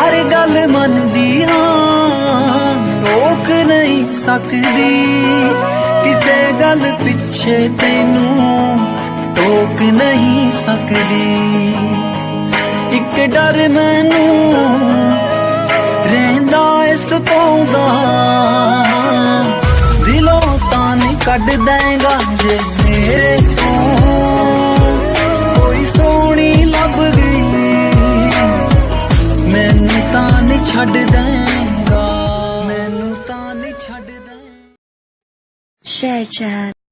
हर गल मनदी हाँ, रोक नहीं सकदी, किसे गल पिछे तैनू टोक नहीं सकदी। एक डर मैनू रहिंदा इस तों दा, दिलों तां नहीं कढ देंगा जे मेरे तों कोई सोहनी लभ गई, मैनू तां नहीं छड्ड देंगा, मैनू तां नहीं छड्ड देंगा। Share chat.